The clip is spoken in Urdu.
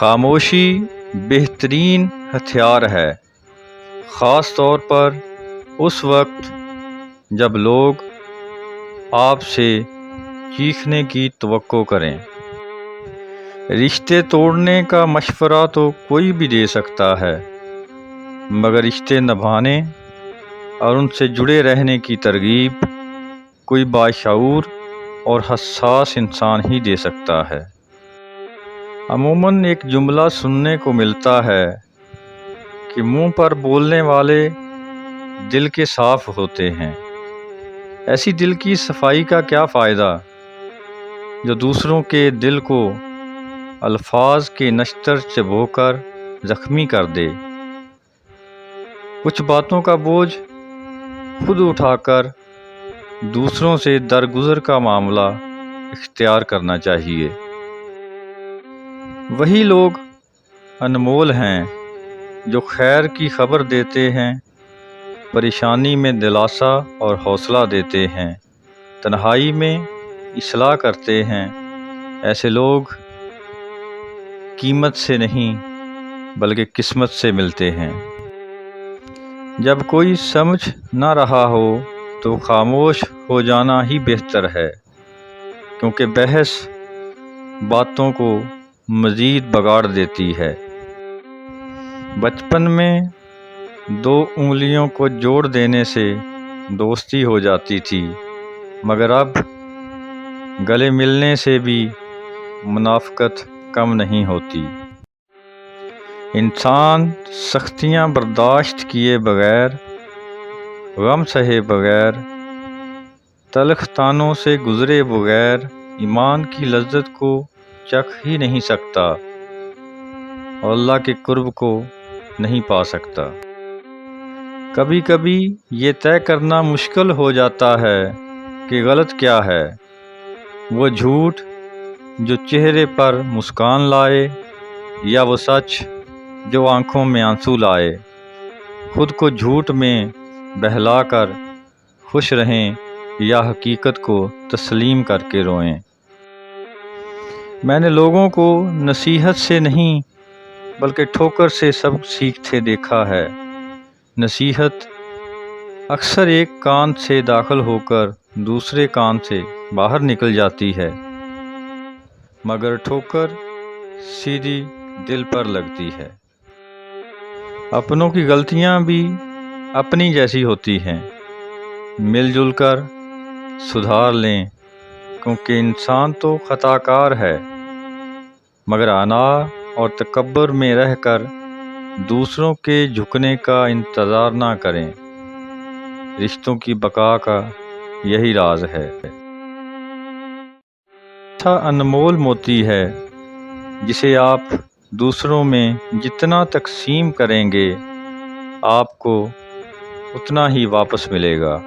خاموشی بہترین ہتھیار ہے، خاص طور پر اس وقت جب لوگ آپ سے چیخنے کی توقع کریں۔ رشتے توڑنے کا مشورہ تو کوئی بھی دے سکتا ہے، مگر رشتے نبھانے اور ان سے جڑے رہنے کی ترغیب کوئی باشعور اور حساس انسان ہی دے سکتا ہے۔ عموماً ایک جملہ سننے کو ملتا ہے کہ منہ پر بولنے والے دل کے صاف ہوتے ہیں۔ ایسی دل کی صفائی کا کیا فائدہ جو دوسروں کے دل کو الفاظ کے نشتر چبو کر زخمی کر دے۔ کچھ باتوں کا بوجھ خود اٹھا کر دوسروں سے درگزر کا معاملہ اختیار کرنا چاہیے۔ وہی لوگ انمول ہیں جو خیر کی خبر دیتے ہیں، پریشانی میں دلاسا اور حوصلہ دیتے ہیں، تنہائی میں اصلاح کرتے ہیں۔ ایسے لوگ قیمت سے نہیں بلکہ قسمت سے ملتے ہیں۔ جب کوئی سمجھ نہ رہا ہو تو خاموش ہو جانا ہی بہتر ہے، کیونکہ بحث باتوں کو مزید بگاڑ دیتی ہے۔ بچپن میں 2 انگلیوں کو جوڑ دینے سے دوستی ہو جاتی تھی، مگر اب گلے ملنے سے بھی منافقت کم نہیں ہوتی۔ انسان سختیاں برداشت کیے بغیر، غم سہے بغیر، تلخ طعنوں سے گزرے بغیر ایمان کی لذت کو چکھ ہی نہیں سکتا اور اللہ کے قرب کو نہیں پا سکتا۔ کبھی کبھی یہ طے کرنا مشکل ہو جاتا ہے کہ غلط کیا ہے، وہ جھوٹ جو چہرے پر مسکان لائے یا وہ سچ جو آنکھوں میں آنسو لائے۔ خود کو جھوٹ میں بہلا کر خوش رہیں یا حقیقت کو تسلیم کر کے روئیں۔ میں نے لوگوں کو نصیحت سے نہیں بلکہ ٹھوکر سے سبق سیکھتے دیکھا ہے۔ نصیحت اکثر ایک کان سے داخل ہو کر دوسرے کان سے باہر نکل جاتی ہے، مگر ٹھوکر سیدھی دل پر لگتی ہے۔ اپنوں کی غلطیاں بھی اپنی جیسی ہوتی ہیں، مل جل کر سدھار لیں، کیونکہ انسان تو خطا کار ہے، مگر انا اور تکبر میں رہ کر دوسروں کے جھکنے کا انتظار نہ کریں۔ رشتوں کی بقا کا یہی راز ہے۔ اچھا انمول موتی ہے جسے آپ دوسروں میں جتنا تقسیم کریں گے، آپ کو اتنا ہی واپس ملے گا۔